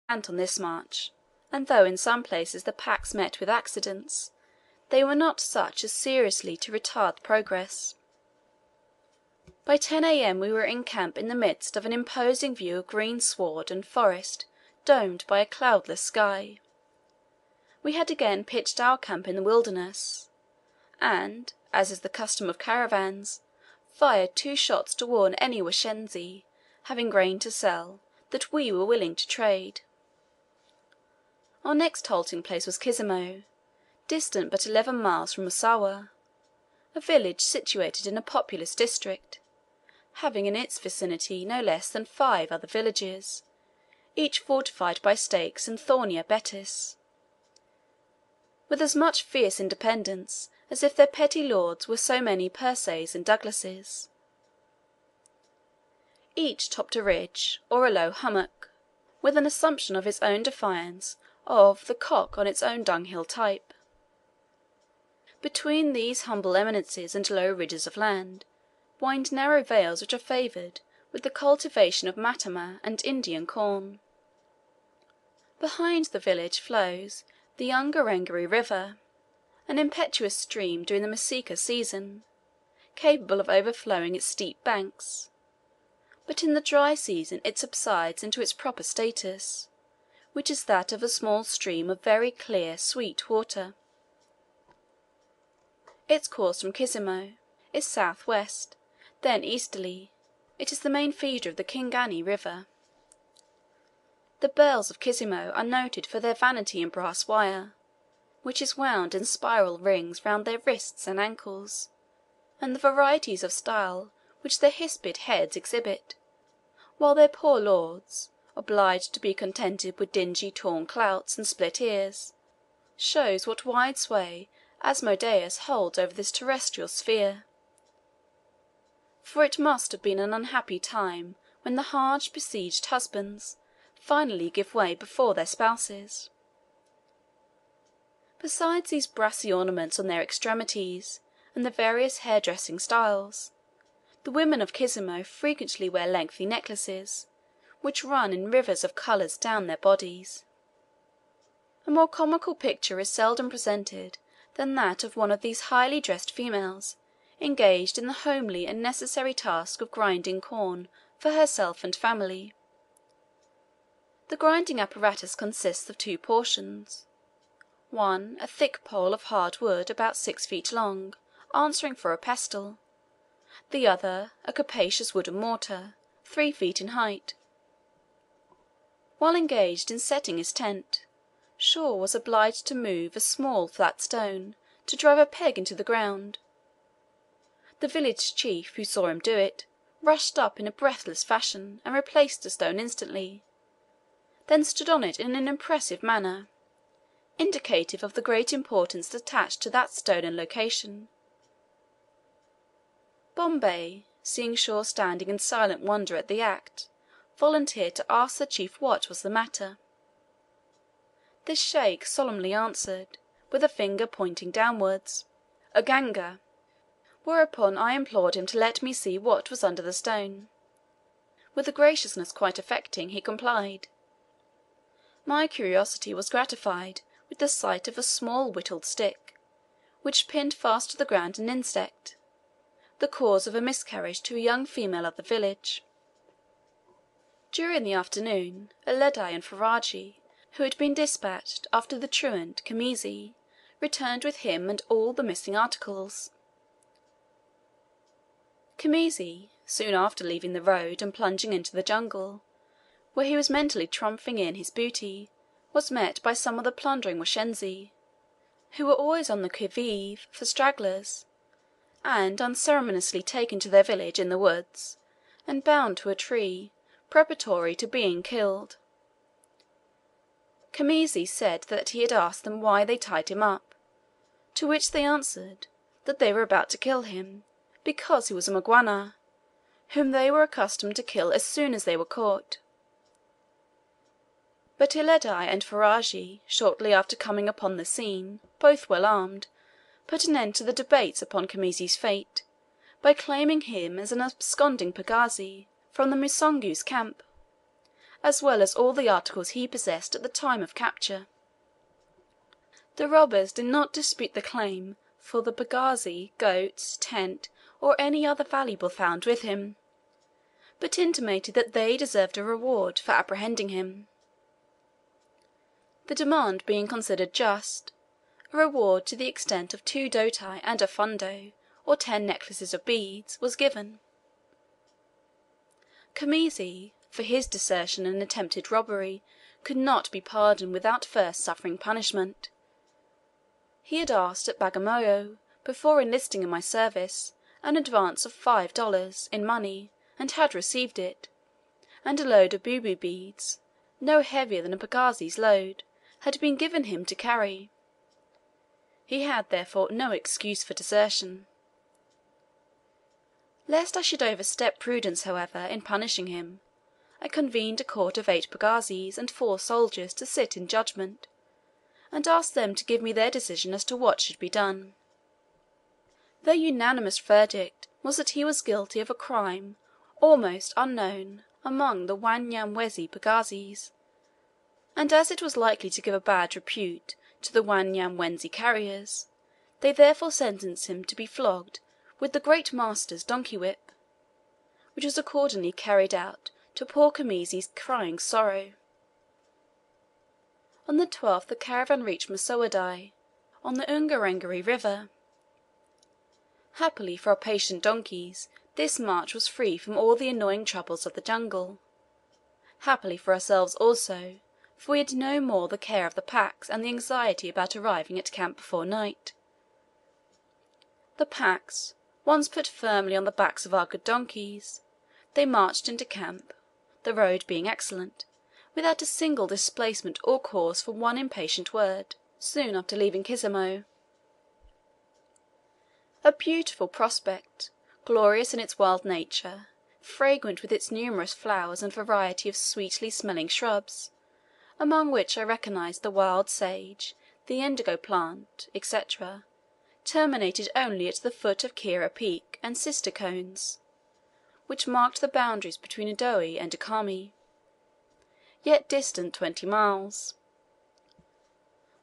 on this march, and though in some places the packs met with accidents, they were not such as seriously to retard progress. By 10 a.m. we were in camp in the midst of an imposing view of green sward and forest domed by a cloudless sky. We had again pitched our camp in the wilderness, and, as is the custom of caravans, fired 2 shots to warn any Washensi, having grain to sell, that we were willing to trade. Our next halting place was Kisemo, distant but 11 miles from Msuwa, a village situated in a populous district, having in its vicinity no less than 5 other villages, each fortified by stakes and thorny abetis, with as much fierce independence as if their petty lords were so many Percys and Douglases. Each topped a ridge, or a low hummock, with an assumption of its own defiance of the cock on its own dunghill type. Between these humble eminences and low ridges of land wind narrow vales which are favoured with the cultivation of matama and Indian corn. Behind the village flows the Ungerengeri River, an impetuous stream during the Masika season, capable of overflowing its steep banks, but in the dry season it subsides into its proper status, which is that of a small stream of very clear, sweet water. Its course from Kisemo is south west, then easterly. It is the main feeder of the Kingani River. The belles of Kisemo are noted for their vanity in brass wire, which is wound in spiral rings round their wrists and ankles, and the varieties of style which their hispid heads exhibit, while their poor lords, obliged to be contented with dingy torn clouts and split ears, shows what wide sway Asmodeus holds over this terrestrial sphere. For it must have been an unhappy time when the hard besieged husbands finally give way before their spouses. Besides these brassy ornaments on their extremities and the various hair-dressing styles, the women of Kisemo frequently wear lengthy necklaces, which run in rivers of colours down their bodies. A more comical picture is seldom presented than that of one of these highly dressed females engaged in the homely and necessary task of grinding corn for herself and family. The grinding apparatus consists of 2 portions: one, a thick pole of hard wood about 6 feet long, answering for a pestle; the other, a capacious wooden mortar, 3 feet in height. While engaged in setting his tent, Shaw was obliged to move a small flat stone to drive a peg into the ground. The village chief, who saw him do it, rushed up in a breathless fashion and replaced the stone instantly, then stood on it in an impressive manner, indicative of the great importance attached to that stone and location. Bombay, seeing Shaw standing in silent wonder at the act, volunteered to ask the chief what was the matter. The sheikh solemnly answered, with a finger pointing downwards, "Uganga," whereupon I implored him to let me see what was under the stone. With a graciousness quite affecting, he complied. My curiosity was gratified with the sight of a small whittled stick, which pinned fast to the ground an insect, the cause of a miscarriage to a young female of the village. During the afternoon, Uledi and Ferajji, who had been dispatched after the truant Khamisi, returned with him and all the missing articles. Khamisi, soon after leaving the road and plunging into the jungle, where he was mentally trumpeting in his booty, was met by some of the plundering Washensi, who were always on the qui vive for stragglers, and unceremoniously taken to their village in the woods, and bound to a tree, preparatory to being killed. Khamisi said that he had asked them why they tied him up, to which they answered that they were about to kill him, because he was a Mgwana, whom they were accustomed to kill as soon as they were caught. But Uledi and Ferajji, shortly after coming upon the scene, both well armed, put an end to the debates upon Khamisi's fate, by claiming him as an absconding pagazi from the Musungu's camp, as well as all the articles he possessed at the time of capture. The robbers did not dispute the claim for the pagazi, goats, tent, or any other valuable found with him, but intimated that they deserved a reward for apprehending him. The demand being considered just, a reward to the extent of 2 doti and a fundo, or 10 necklaces of beads, was given. Khamisi, for his desertion and attempted robbery, could not be pardoned without first suffering punishment. He had asked at Bagamoyo, before enlisting in my service, an advance of $5 in money, and had received it, and a load of bubu beads, no heavier than a pagazi's load, had been given him to carry. He had therefore no excuse for desertion. Lest I should overstep prudence, however, in punishing him, I convened a court of 8 pagazis and 4 soldiers to sit in judgment, and asked them to give me their decision as to what should be done. Their unanimous verdict was that he was guilty of a crime almost unknown among the Wanyamwezi pagazis, and as it was likely to give a bad repute to the Wanyamwezi carriers, they therefore sentenced him to be flogged with the great master's donkey whip, which was accordingly carried out to poor Khamisi's crying sorrow. On the 12th the caravan reached Mussoudi, on the Ungerengeri river. Happily for our patient donkeys, this march was free from all the annoying troubles of the jungle. Happily for ourselves also, for we had no more the care of the packs and the anxiety about arriving at camp before night. The packs once put firmly on the backs of our good donkeys, they marched into camp, the road being excellent, without a single displacement or cause for one impatient word, soon after leaving Kisemo. A beautiful prospect, glorious in its wild nature, fragrant with its numerous flowers and variety of sweetly smelling shrubs, among which I recognized the wild sage, the indigo plant, etc., terminated only at the foot of Kira Peak and sister cones, which marked the boundaries between Udoe and Ukami, yet distant 20 miles.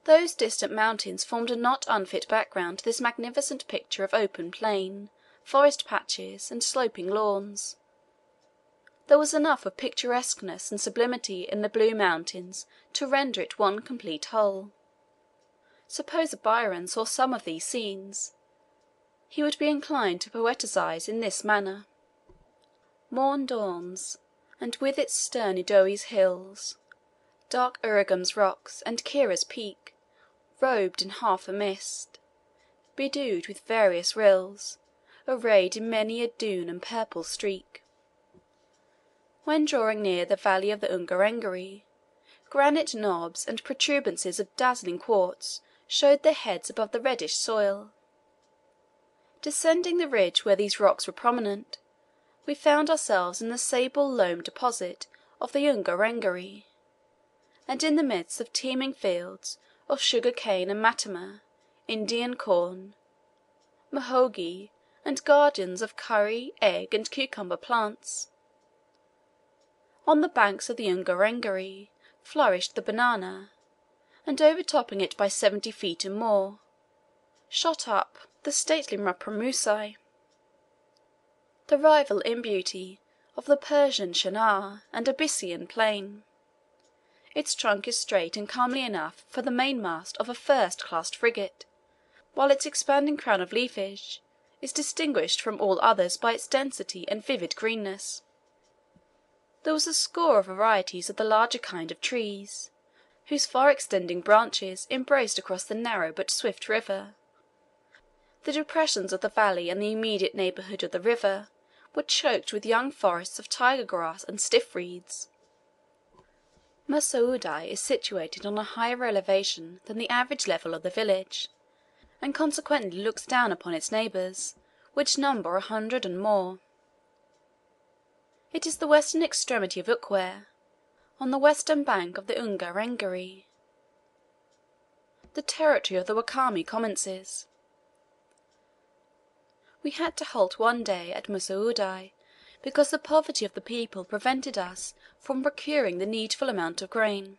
Those distant mountains formed a not unfit background to this magnificent picture of open plain, forest patches, and sloping lawns. There was enough of picturesqueness and sublimity in the blue mountains to render it one complete whole. Suppose a Byron saw some of these scenes, he would be inclined to poetise in this manner: Morn dawns, and with it stern Udoe's hills, dark Urugam's rocks, and Kira's peak, robed in half a mist, bedewed with various rills, arrayed in many a dune and purple streak. When drawing near the valley of the Ungerengeri, granite knobs and protuberances of dazzling quartz showed their heads above the reddish soil. Descending the ridge where these rocks were prominent, we found ourselves in the sable loam deposit of the Ungerengeri, and in the midst of teeming fields of sugar cane and matama, Indian corn, muhogo, and gardens of curry, egg, and cucumber plants. On the banks of the Ungerengeri flourished the banana, and overtopping it by 70 feet and more, shot up the stately mparamusi, the rival in beauty of the Persian chenar and Abyssinian plane. Its trunk is straight and comely enough for the mainmast of a first-class frigate, while its expanding crown of leafage is distinguished from all others by its density and vivid greenness. There was a score of varieties of the larger kind of trees, whose far-extending branches embraced across the narrow but swift river. The depressions of the valley and the immediate neighbourhood of the river were choked with young forests of tiger grass and stiff reeds. Mussoudi is situated on a higher elevation than the average level of the village, and consequently looks down upon its neighbours, which number 100 and more. It is the western extremity of Ukwere, on the western bank of the Ungerengeri. The territory of the Wakami commences. We had to halt one day at Mussoudi because the poverty of the people prevented us from procuring the needful amount of grain.